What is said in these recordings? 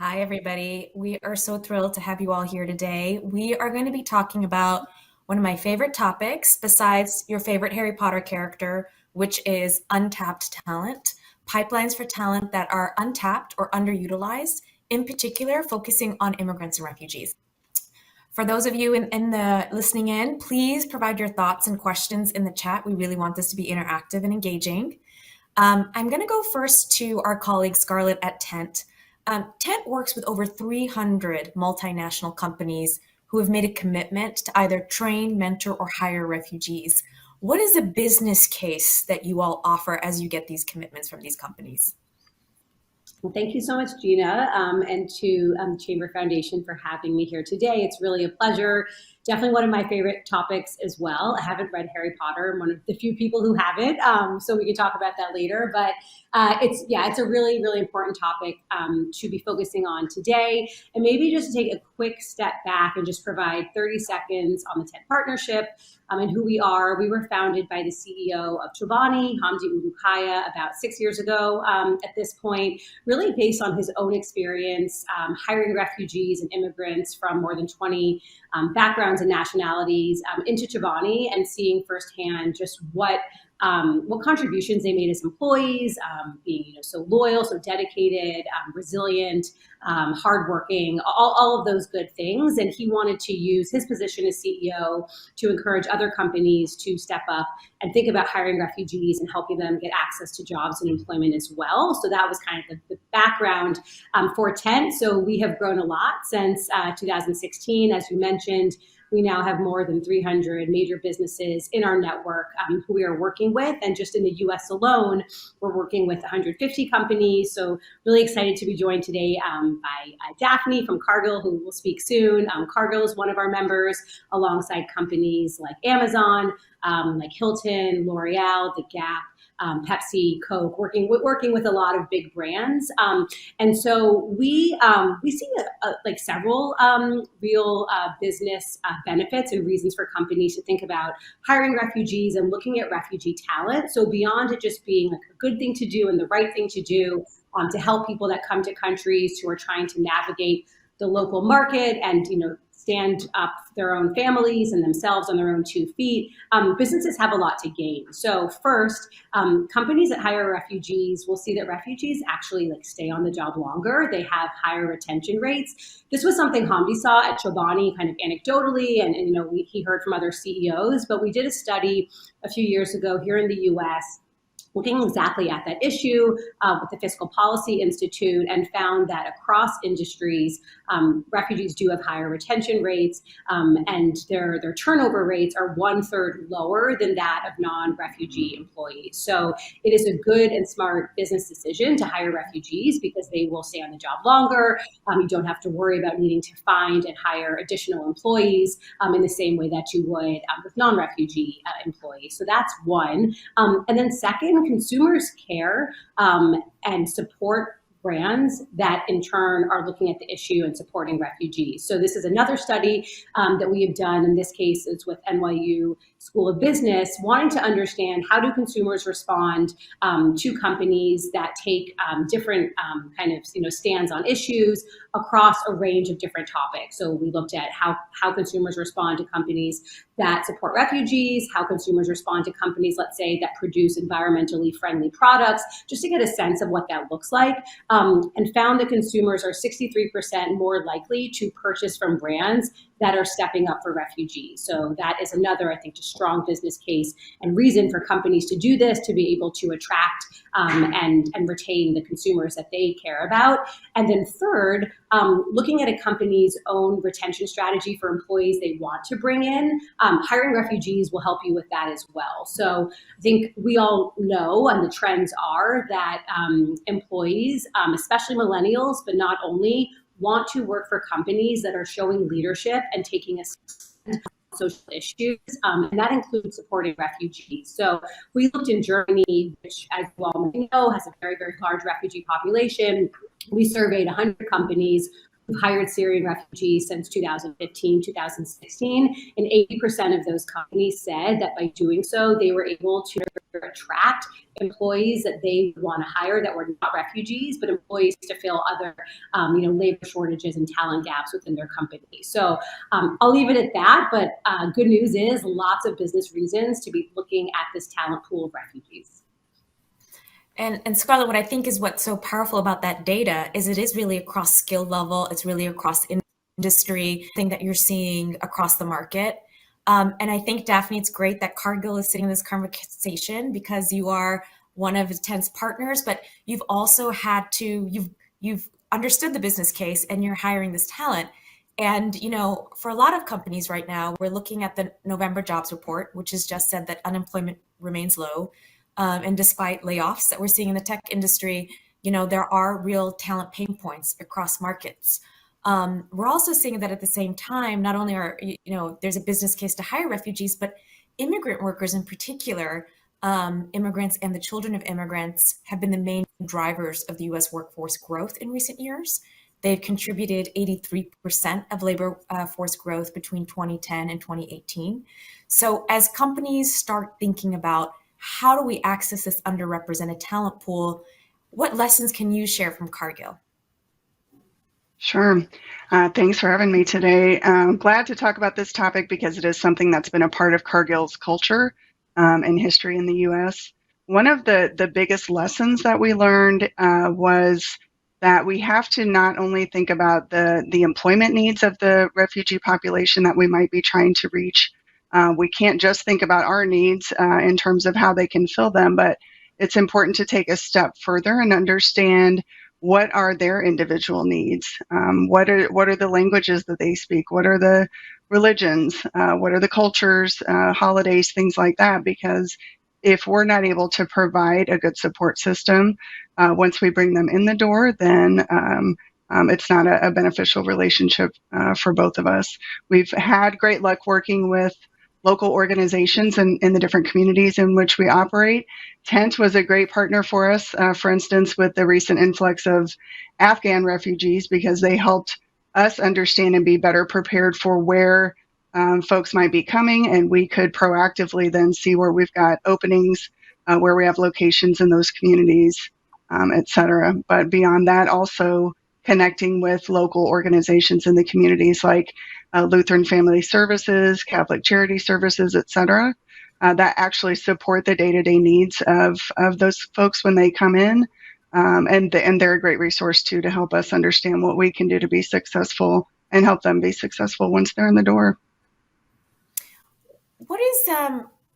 Hi, everybody. We are so thrilled to have you all here today. We are going to be talking about one of my favorite topics, besides your favorite Harry Potter character, which is untapped talent, pipelines for talent that are untapped or underutilized, in particular, focusing on immigrants and refugees. For those of you in the listening in, please provide your thoughts and questions in the chat. We really want this to be interactive and engaging. I'm going to go first to our colleague Scarlet at Tent. Tent works with over 300 multinational companies who have made a commitment to either train, mentor, or hire refugees. What is a business case that you all offer as you get these commitments from these companies? Well, thank you so much, Jina, and to Chamber Foundation for having me here today. It's really a pleasure. Definitely one of my favorite topics as well. I haven't read Harry Potter. I'm one of the few people who haven't, so we can talk about that later. But it's a really, really important topic to be focusing on today. And maybe just to take a quick step back and just provide 30 seconds on the TED partnership and who we are. We were founded by the CEO of Chobani, Hamdi Ulukaya, about 6 years ago at this point, really based on his own experience hiring refugees and immigrants from more than 20 backgrounds and nationalities into Chobani, and seeing firsthand just what contributions they made as employees, being so loyal, so dedicated, resilient, hardworking, all of those good things. And he wanted to use his position as CEO to encourage other companies to step up and think about hiring refugees and helping them get access to jobs and employment as well. So that was kind of the background for Tent. So we have grown a lot since 2016, as you mentioned. We now have more than 300 major businesses in our network who we are working with. And just in the US alone, we're working with 150 companies. So really excited to be joined today by Daphne from Cargill, who will speak soon. Cargill is one of our members, alongside companies like Amazon, like Hilton, L'Oreal, The Gap, Pepsi, Coke, working with a lot of big brands. And so we see like several real business benefits and reasons for companies to think about hiring refugees and looking at refugee talent. So beyond it just being like a good thing to do and the right thing to do to help people that come to countries who are trying to navigate the local market and stand up their own families and themselves on their own 2 feet, businesses have a lot to gain. So first, companies that hire refugees will see that refugees actually stay on the job longer. They have higher retention rates. This was something Hamdi saw at Chobani kind of anecdotally, and he heard from other CEOs, but we did a study a few years ago here in the US looking exactly at that issue with the Fiscal Policy Institute, and found that across industries, refugees do have higher retention rates, and their turnover rates are 1/3 lower than that of non-refugee employees. So it is a good and smart business decision to hire refugees because they will stay on the job longer. You don't have to worry about needing to find and hire additional employees in the same way that you would with non-refugee employees. So that's one. And then second, consumers care and support brands that in turn are looking at the issue and supporting refugees. So this is another study that we have done. In this case, it's with NYU School of Business, wanting to understand how do consumers respond to companies that take different kind of stands on issues across a range of different topics. So we looked at how consumers respond to companies that support refugees, how consumers respond to companies, let's say, that produce environmentally friendly products, just to get a sense of what that looks like, and found that consumers are 63% more likely to purchase from brands that are stepping up for refugees. So that is another, I think, just strong business case and reason for companies to do this, to be able to attract and retain the consumers that they care about. And then third, looking at a company's own retention strategy for employees they want to bring in, hiring refugees will help you with that as well. So I think we all know, and the trends are that employees, especially millennials, but not only, want to work for companies that are showing leadership and taking a stand on social issues, and that includes supporting refugees. So we looked in Germany, which, as you all may know, has a very, very large refugee population. We surveyed 100 companies We've hired Syrian refugees since 2015, 2016, and 80% of those companies said that by doing so, they were able to attract employees that they want to hire that were not refugees, but employees to fill other, labor shortages and talent gaps within their company. So I'll leave it at that. But good news is lots of business reasons to be looking at this talent pool of refugees. And Scarlett, what I think is what's so powerful about that data is it is really across skill level. It's really across industry, thing that you're seeing across the market. And I think, Daphne, it's great that Cargill is sitting in this conversation because you are one of 10's partners, but you've also had to, you've understood the business case and you're hiring this talent. And, for a lot of companies right now, we're looking at the November jobs report, which has just said that unemployment remains low. And despite layoffs that we're seeing in the tech industry, there are real talent pain points across markets. We're also seeing that at the same time, not only are, there's a business case to hire refugees, but immigrant workers in particular, immigrants and the children of immigrants have been the main drivers of the US workforce growth in recent years. They've contributed 83% of labor force growth between 2010 and 2018. So as companies start thinking about how do we access this underrepresented talent pool, what lessons can you share from Cargill? Sure. Thanks for having me today. Glad to talk about this topic because it is something that's been a part of Cargill's culture and history in the U.S. One of the biggest lessons that we learned was that we have to not only think about the employment needs of the refugee population that we might be trying to reach. We can't just think about our needs in terms of how they can fill them, but it's important to take a step further and understand what are their individual needs. What are the languages that they speak? What are the religions? What are the cultures, holidays, things like that? Because if we're not able to provide a good support system once we bring them in the door, then it's not a beneficial relationship for both of us. We've had great luck working with local organizations in the different communities in which we operate. Tent was a great partner for us, for instance, with the recent influx of Afghan refugees, because they helped us understand and be better prepared for where folks might be coming, and we could proactively then see where we've got openings, where we have locations in those communities, et cetera. But beyond that, also connecting with local organizations in the communities like Lutheran Family Services, Catholic Charity Services, et cetera, that actually support the day-to-day needs of those folks when they come in. And they're a great resource, too, to help us understand what we can do to be successful and help them be successful once they're in the door. What is,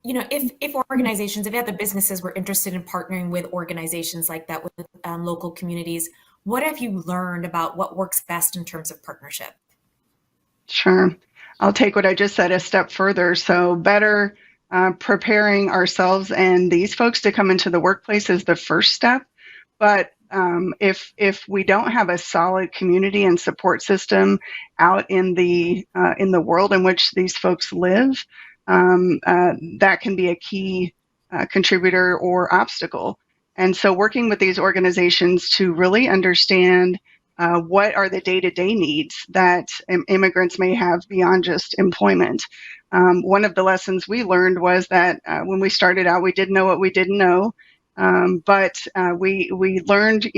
if organizations, if other businesses were interested in partnering with organizations like that, with local communities, what have you learned about what works best in terms of partnership? Sure. I'll take what I just said a step further. So better preparing ourselves and these folks to come into the workplace is the first step. But if we don't have a solid community and support system out in the world in which these folks live, that can be a key contributor or obstacle. And so working with these organizations to really understand what are the day-to-day needs that immigrants may have beyond just employment. One of the lessons we learned was that when we started out, we didn't know what we didn't know, but we learned,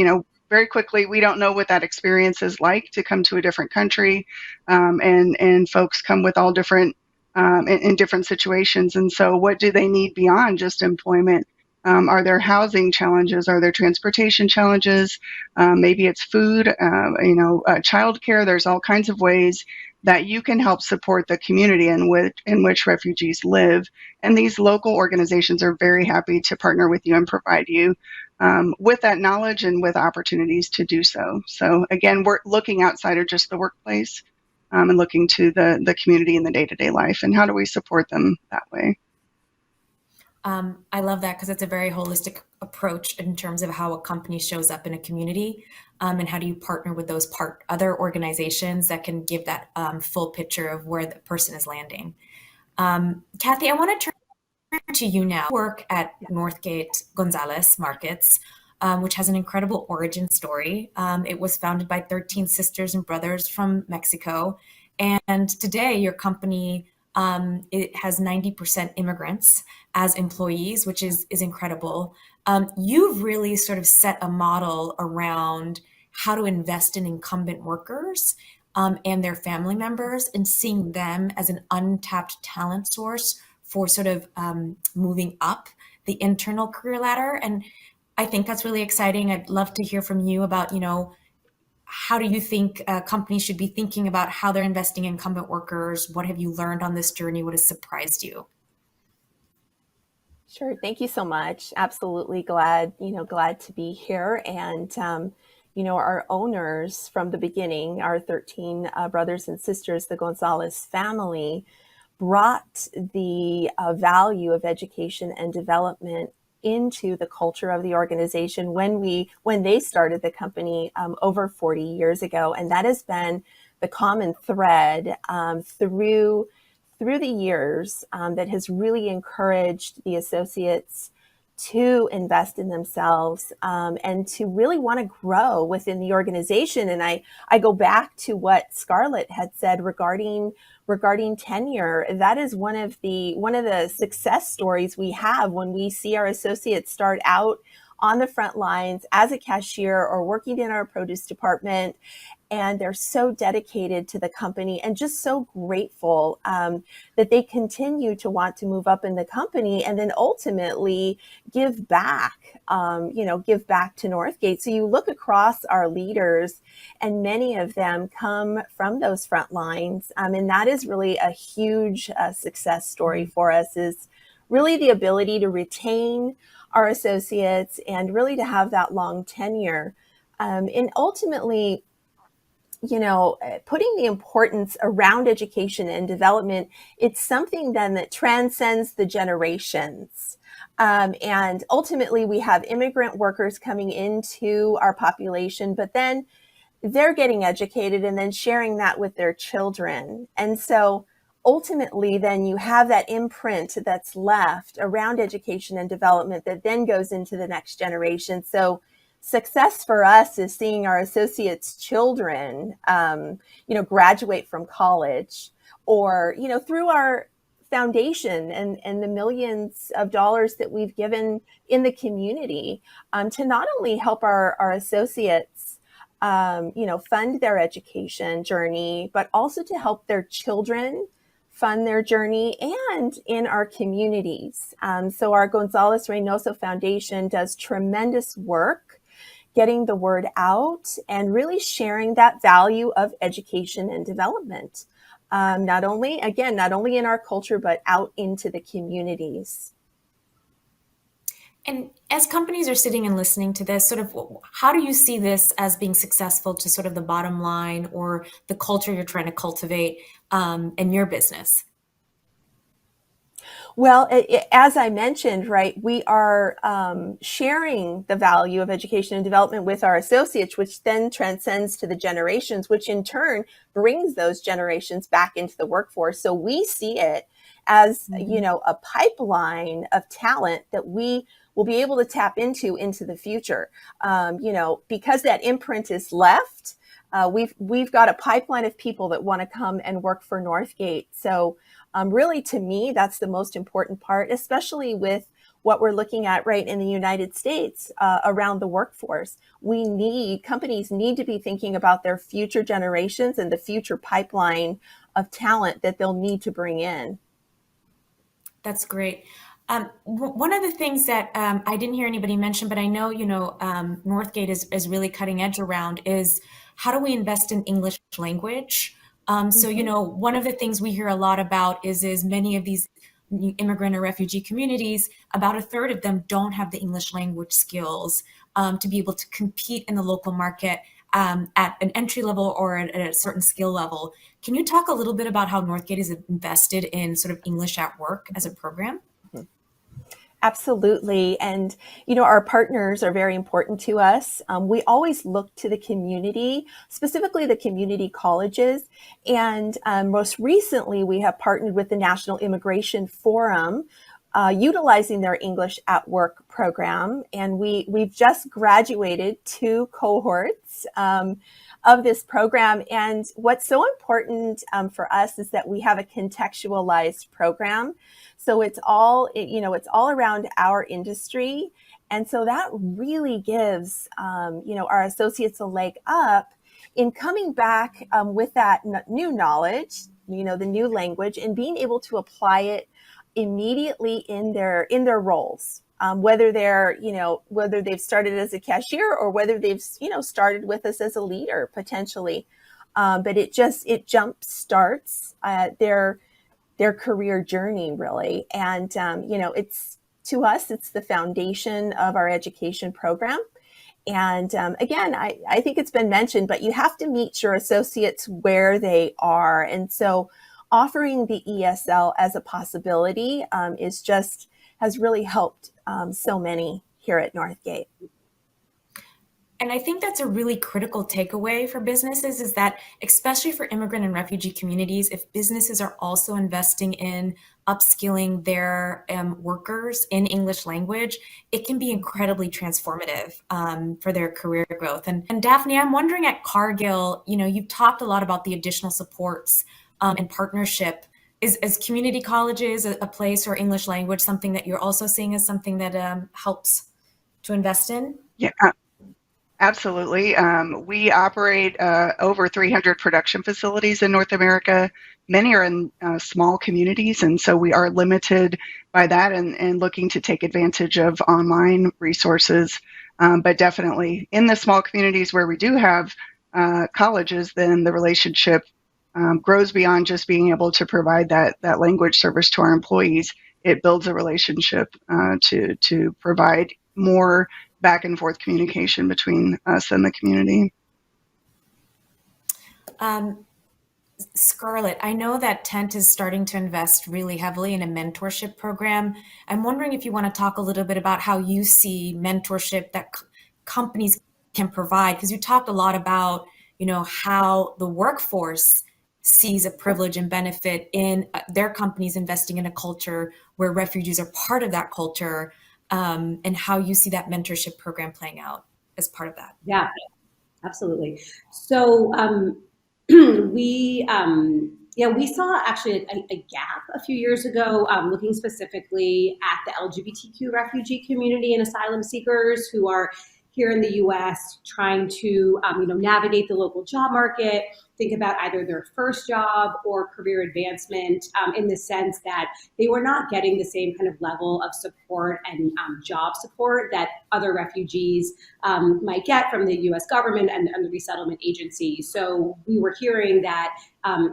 very quickly, we don't know what that experience is like to come to a different country, and folks come with all different in different situations. And so what do they need beyond just employment? Are there housing challenges? Are there transportation challenges? Maybe it's food, childcare. There's all kinds of ways that you can help support the community in which refugees live. And these local organizations are very happy to partner with you and provide you with that knowledge and with opportunities to do so. So again, we're looking outside of just the workplace and looking to the community and the day-to-day life, and how do we support them that way? I love that because it's a very holistic approach in terms of how a company shows up in a community, and how do you partner with those other organizations that can give that full picture of where the person is landing. Cathy, I want to turn to you now. You work at Northgate Gonzalez markets. which has an incredible origin story. It was founded by 13 sisters and brothers from Mexico. And today, your company it has 90% immigrants as employees, which is incredible. You've really sort of set a model around how to invest in incumbent workers and their family members, and seeing them as an untapped talent source for sort of moving up the internal career ladder. And I think that's really exciting. I'd love to hear from you about, how do you think companies should be thinking about how they're investing in incumbent workers? What have you learned on this journey? What has surprised you? Sure. Thank you so much. Absolutely glad to be here. And, our owners from the beginning, our 13 brothers and sisters, the Gonzalez family, brought the value of education and development into the culture of the organization when they started the company over 40 years ago. And that has been the common thread through the years that has really encouraged the associates to invest in themselves and to really want to grow within the organization. And I go back to what Scarlet had said regarding tenure. That is one of the success stories we have when we see our associates start out on the front lines as a cashier or working in our produce department. And they're so dedicated to the company and just so grateful that they continue to want to move up in the company and then ultimately give back to Northgate. So you look across our leaders and many of them come from those front lines. And that is really a huge success story for us, is really the ability to retain our associates and really to have that long tenure. And ultimately, putting the importance around education and development, it's something then that transcends the generations. And ultimately, we have immigrant workers coming into our population, but then they're getting educated and then sharing that with their children. And so ultimately, then you have that imprint that's left around education and development that then goes into the next generation. So success for us is seeing our associates' children, graduate from college, or, through our foundation and the millions of dollars that we've given in the community to not only help our associates, fund their education journey, but also to help their children fund their journey and in our communities. So our Gonzalez Reynoso Foundation does tremendous work getting the word out and really sharing that value of education and development, not only in our culture, but out into the communities. And as companies are sitting and listening to this, sort of, how do you see this as being successful to sort of the bottom line or the culture you're trying to cultivate in your business? Well, as I mentioned, right, we are sharing the value of education and development with our associates, which then transcends to the generations, which in turn brings those generations back into the workforce. So we see it as, a pipeline of talent that we will be able to tap into the future. Because that imprint is left, we've got a pipeline of people that want to come and work for Northgate. So really, to me, that's the most important part, especially with what we're looking at right in the United States around the workforce. Companies need to be thinking about their future generations and the future pipeline of talent that they'll need to bring in. That's great. One of the things that I didn't hear anybody mention, but I know, Northgate is really cutting edge around, is how do we invest in English language? So, one of the things we hear a lot about is many of these immigrant or refugee communities, about a third of them don't have the English language skills to be able to compete in the local market at an entry level or at a certain skill level. Can you talk a little bit about how Northgate is invested in sort of English at work as a program? Absolutely. And, our partners are very important to us. We always look to the community, specifically the community colleges. And most recently, we have partnered with the National Immigration Forum, utilizing their English at Work program. And we've just graduated 2 cohorts of this program. And what's so important for us is that we have a contextualized program. So it's all around our industry. And so that really gives, our associates a leg up in coming back with that new knowledge, the new language, and being able to apply it immediately in their roles, whether they've started as a cashier or whether they've started with us as a leader potentially, but it jump starts their career journey really, and it's, to us, it's the foundation of our education program. And again, I think it's been mentioned, but you have to meet your associates where they are. And so offering the ESL as a possibility has really helped so many here at Northgate. And I think that's a really critical takeaway for businesses, is that especially for immigrant and refugee communities, if businesses are also investing in upskilling their workers in English language, it can be incredibly transformative for their career growth. And Daphne, I'm wondering, at Cargill, you've talked a lot about the additional supports and partnership. Is community colleges a place, or English language, something that you're also seeing as something that helps to invest in? Yeah, absolutely. We operate over 300 production facilities in North America. Many are in small communities, and so we are limited by that and looking to take advantage of online resources. But definitely in the small communities where we do have colleges, then the relationship grows beyond just being able to provide that language service to our employees. It builds a relationship to provide more back and forth communication between us and the community. Scarlet, I know that Tent is starting to invest really heavily in a mentorship program. I'm wondering if you want to talk a little bit about how you see mentorship that companies can provide, because you talked a lot about, how the workforce sees a privilege and benefit in their companies investing in a culture where refugees are part of that culture, and how you see that mentorship program playing out as part of that. Yeah, absolutely. So we saw actually a gap a few years ago, looking specifically at the LGBTQ refugee community and asylum seekers who are here in the U.S. trying to navigate the local job market, think about either their first job or career advancement, in the sense that they were not getting the same kind of level of support and job support that other refugees might get from the U.S. government and the resettlement agency. So we were hearing that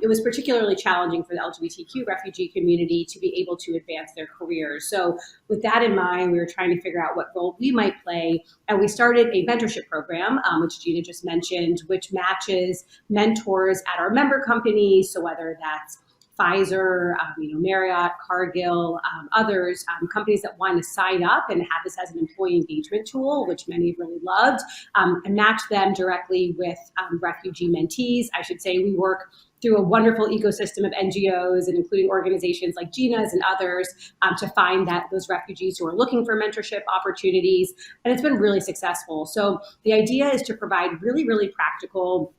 it was particularly challenging for the LGBTQ refugee community to be able to advance their careers. So with that in mind, we were trying to figure out what role we might play. And we started a mentorship program, which Jina just mentioned, which matches mentors at our member companies. So whether that's Pfizer, Marriott, Cargill, others, companies that want to sign up and have this as an employee engagement tool, which many have really loved, and match them directly with refugee mentees. I should say we work through a wonderful ecosystem of NGOs and including organizations like Jina's and others, to find those refugees who are looking for mentorship opportunities. And it's been really successful. So the idea is to provide really, really practical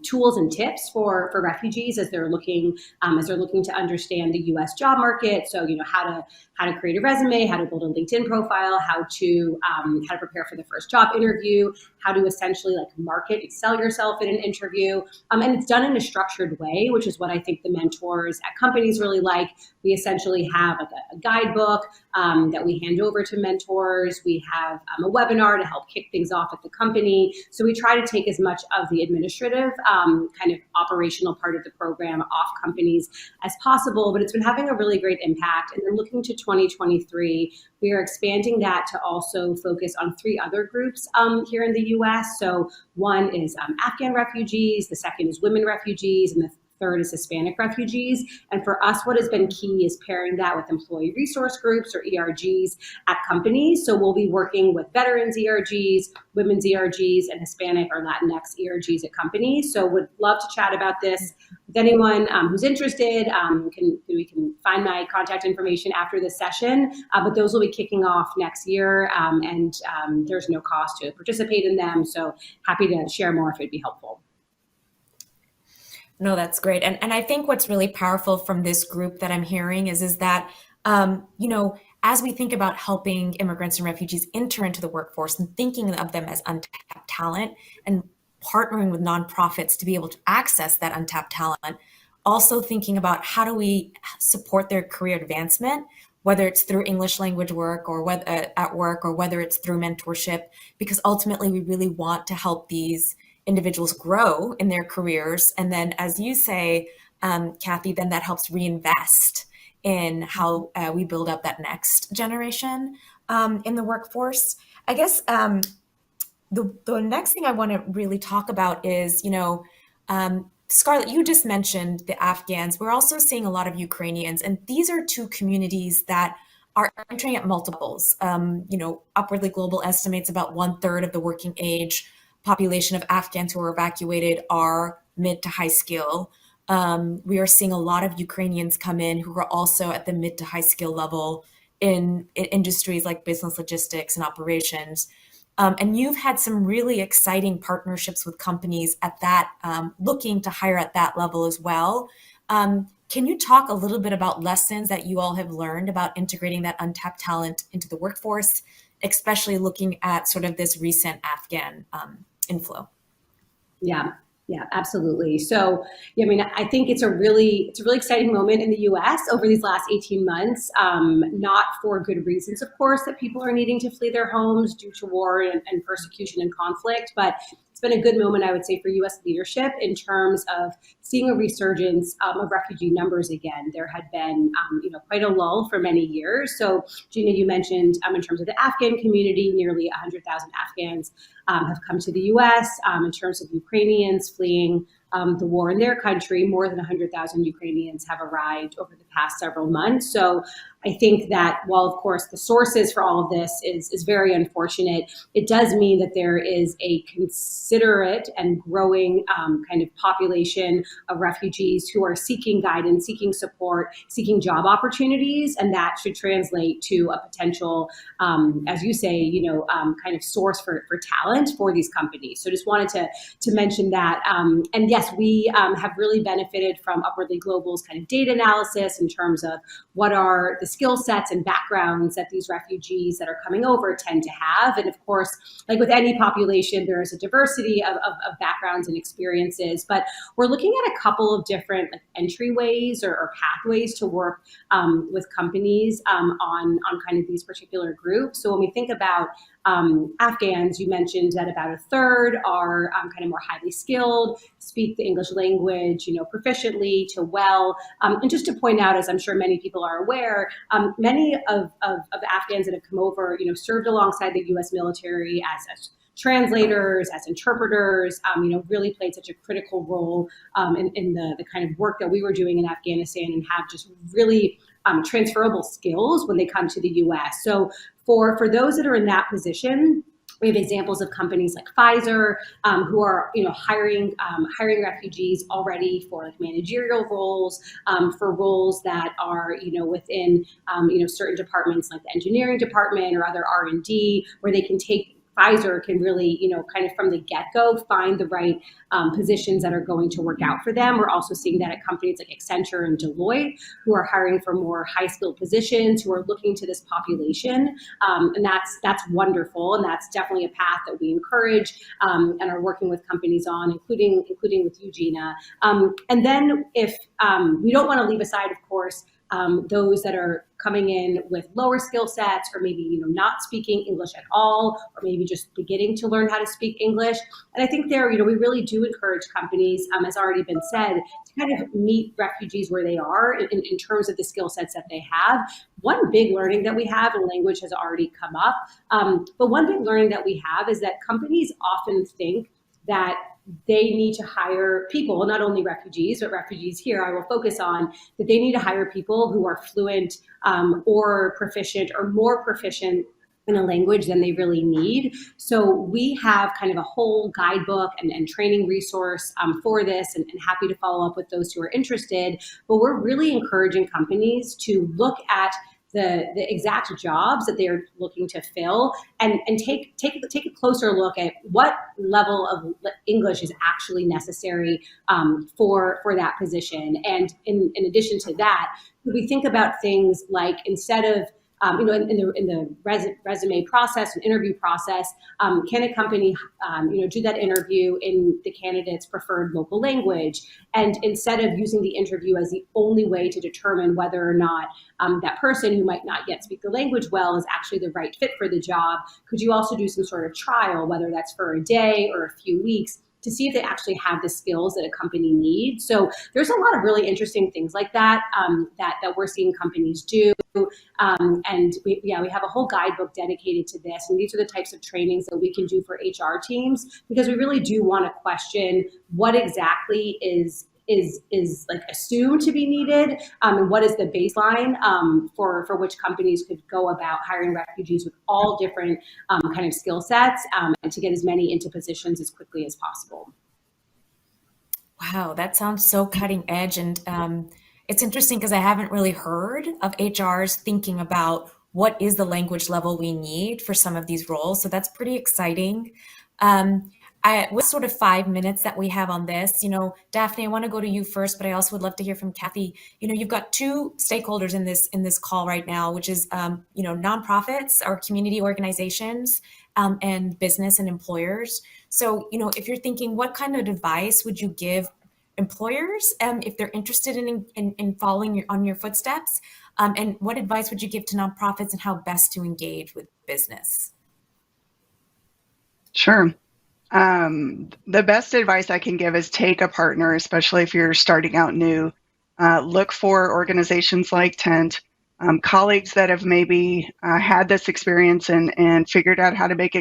tools and tips for refugees as they're looking to understand the U.S. job market. So how to create a resume, how to build a LinkedIn profile, how to prepare for the first job interview, how to essentially market and sell yourself in an interview, and it's done in a structured way, which is what I think the mentors at companies really like. We essentially have a guidebook that we hand over to mentors. We have a webinar to help kick things off at the company. So we try to take as much of the administrative kind of operational part of the program off companies as possible, but it's been having a really great impact. And then looking to 2023, we are expanding that to also focus on 3 other groups here in the U.S. So one is Afghan refugees, the second is women refugees, and the third is Hispanic refugees. And for us, what has been key is pairing that with employee resource groups or ERGs at companies. So we'll be working with veterans ERGs, women's ERGs, and Hispanic or Latinx ERGs at companies. So would love to chat about this if anyone who's interested, we can find my contact information after this session, but those will be kicking off next year, and there's no cost to participate in them, so happy to share more if it'd be helpful. No, that's great. And I think what's really powerful from this group that I'm hearing is that, as we think about helping immigrants and refugees enter into the workforce and thinking of them as untapped talent and partnering with nonprofits to be able to access that untapped talent, also thinking about how do we support their career advancement, whether it's through English language work or whether at work, or whether it's through mentorship, because ultimately we really want to help these individuals grow in their careers. And then, as you say, Cathy, then that helps reinvest in how we build up that next generation in the workforce. I guess the next thing I want to really talk about is, Scarlet, you just mentioned the Afghans. We're also seeing a lot of Ukrainians, and these are two communities that are entering at multiples. Upwardly Global estimates about 1/3 of the working age population of Afghans who are evacuated are mid to high skill. We are seeing a lot of Ukrainians come in who are also at the mid to high skill level in industries like business logistics and operations. And you've had some really exciting partnerships with companies at that, looking to hire at that level as well. Can you talk a little bit about lessons that you all have learned about integrating that untapped talent into the workforce, especially looking at sort of this recent Afghan inflow? Yeah, absolutely. So, I think it's a really exciting moment in the U.S. over these last 18 months, not for good reasons, of course, that people are needing to flee their homes due to war and persecution and conflict, but it's been a good moment, I would say, for U.S. leadership in terms of seeing a resurgence of refugee numbers again. There had been, quite a lull for many years. So, Jina, you mentioned in terms of the Afghan community, nearly 100,000 Afghans have come to the U.S. In terms of Ukrainians fleeing the war in their country, more than 100,000 Ukrainians have arrived over the past several months. So I think that while, of course, the sources for all of this is very unfortunate, it does mean that there is a considerate and growing kind of population of refugees who are seeking guidance, seeking support, seeking job opportunities, and that should translate to a potential, as you say, kind of source for talent for these companies. So just wanted to mention that. And yes, we have really benefited from Upwardly Global's kind of data analysis in terms of what are the skill sets and backgrounds that these refugees that are coming over tend to have. And of course, like with any population, there is a diversity of backgrounds and experiences, but we're looking at a couple of different entryways or pathways to work with companies on kind of these particular groups. So when we think about Afghans, you mentioned that about 1/3 are kind of more highly skilled, speak the English language, proficiently to well. And just to point out, as I'm sure many people are aware, many of the Afghans that have come over, served alongside the U.S. military as translators, as interpreters, really played such a critical role in the kind of work that we were doing in Afghanistan, and have just really transferable skills when they come to the U.S. So for those that are in that position, we have examples of companies like Pfizer who are, hiring refugees already for managerial roles, for roles that are, within, certain departments like the engineering department or other R&D, where they can take. Pfizer can really, kind of from the get-go find the right positions that are going to work out for them. We're also seeing that at companies like Accenture and Deloitte, who are hiring for more high-skilled positions, who are looking to this population, and that's wonderful, and that's definitely a path that we encourage and are working with companies on, including with you, Jina. And then if we don't want to leave aside, of course, those that are coming in with lower skill sets, or maybe not speaking English at all, or maybe just beginning to learn how to speak English. And I think there, we really do encourage companies, as already been said, to kind of meet refugees where they are in terms of the skill sets that they have. One big learning that we have, and language has already come up, but one big learning that we have is that companies often think that they need to hire people, not only refugees, but refugees here I will focus on, that they need to hire people who are fluent or proficient or more proficient in a language than they really need. So we have kind of a whole guidebook and training resource for this, and happy to follow up with those who are interested. But we're really encouraging companies to look at the exact jobs that they're looking to fill, and take a closer look at what level of English is actually necessary for that position. And in addition to that, we think about things like, instead of in the resume process and interview process, can a company do that interview in the candidate's preferred local language? And instead of using the interview as the only way to determine whether or not that person who might not yet speak the language well is actually the right fit for the job, could you also do some sort of trial, whether that's for a day or a few weeks, to see if they actually have the skills that a company needs? So there's a lot of really interesting things like that that we're seeing companies do. And we have a whole guidebook dedicated to this. And these are the types of trainings that we can do for HR teams, because we really do want to question what exactly is like assumed to be needed, and what is the baseline for which companies could go about hiring refugees with all different kind of skill sets, and to get as many into positions as quickly as possible. Wow, that sounds so cutting edge. And it's interesting because I haven't really heard of HRs thinking about what is the language level we need for some of these roles. So that's pretty exciting. With sort of 5 minutes that we have on this, Daphne, I want to go to you first, but I also would love to hear from Cathy. You've got two stakeholders in this call right now, which is, nonprofits or community organizations, and business and employers. So, if you're thinking, what kind of advice would you give employers if they're interested in following on your footsteps? And what advice would you give to nonprofits and how best to engage with business? Sure. The best advice I can give is take a partner, especially if you're starting out new. Look for organizations like Tent, colleagues that have maybe had this experience and figured out how to make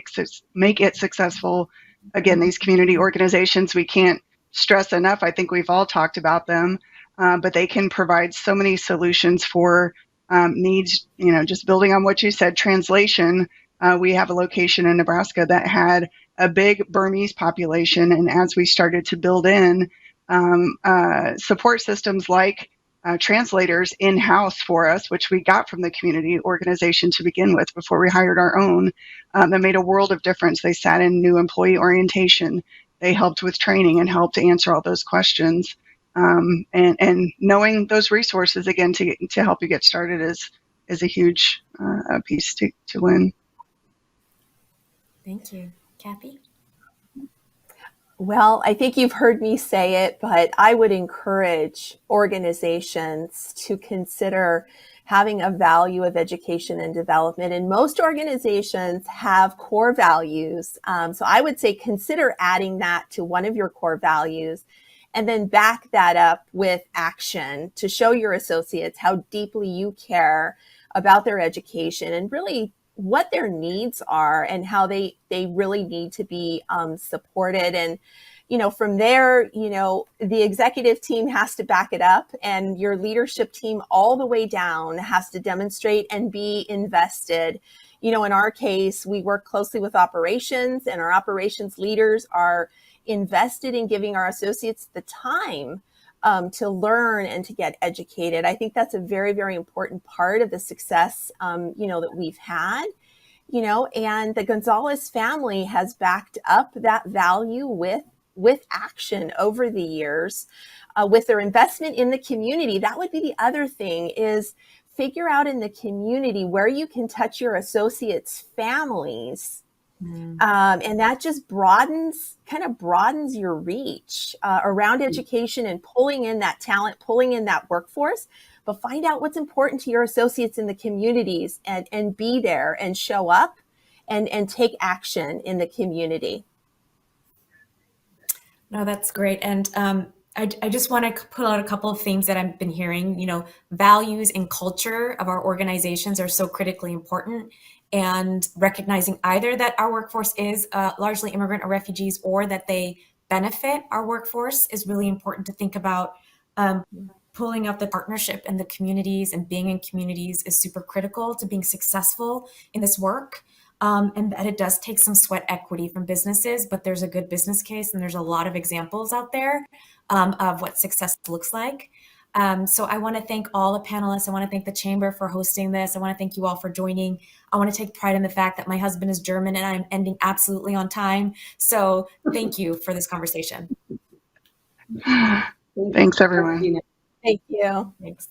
it successful. Again, these community organizations, we can't stress enough. I think we've all talked about them, but they can provide so many solutions for needs. Just building on what you said, translation. We have a location in Nebraska that had a big Burmese population, and as we started to build in support systems like translators in-house for us, which we got from the community organization to begin with before we hired our own, that made a world of difference. They sat in new a They helped with training and helped answer all those questions. And knowing those resources, again, to help you get started is a huge piece to win. Thank you. Cathy? Well, I think you've heard me say it, but I would encourage organizations to consider having a value of education and development. And most organizations have core values. So I would say consider adding that to one of your core values, and then back that up with action to show your associates how deeply you care about their education and really what their needs are and how they really need to be supported. And, from there, the executive team has to back it up, and your leadership team all the way down has to demonstrate and be invested. In our case, we work closely with operations, and our operations leaders are invested in giving our associates the time to learn and to get educated. I think that's a very, very important part of the success, that we've had, and the Gonzalez family has backed up that value with action over the years, with their investment in the community. That would be the other thing, is figure out in the community where you can touch your associates' families. And that just broadens your reach around education and pulling in that talent, pulling in that workforce. But find out what's important to your associates in the communities, and be there and show up and take action in the community. No, that's great. And I just want to put out a couple of things that I've been hearing. Values and culture of our organizations are so critically important. And recognizing either that our workforce is largely immigrant or refugees, or that they benefit our workforce, is really important to think about. pulling up the partnership in the communities and being in communities is super critical to being successful in this work. And that it does take some sweat equity from businesses, but there's a good business case and there's a lot of examples out there of what success looks like. So I want to thank all the panelists. I want to thank the Chamber for hosting this. I want to thank you all for joining. I want to take pride in the fact that my husband is German and I'm ending absolutely on time. So thank you for this conversation. Thanks, everyone. Thank you. Thanks.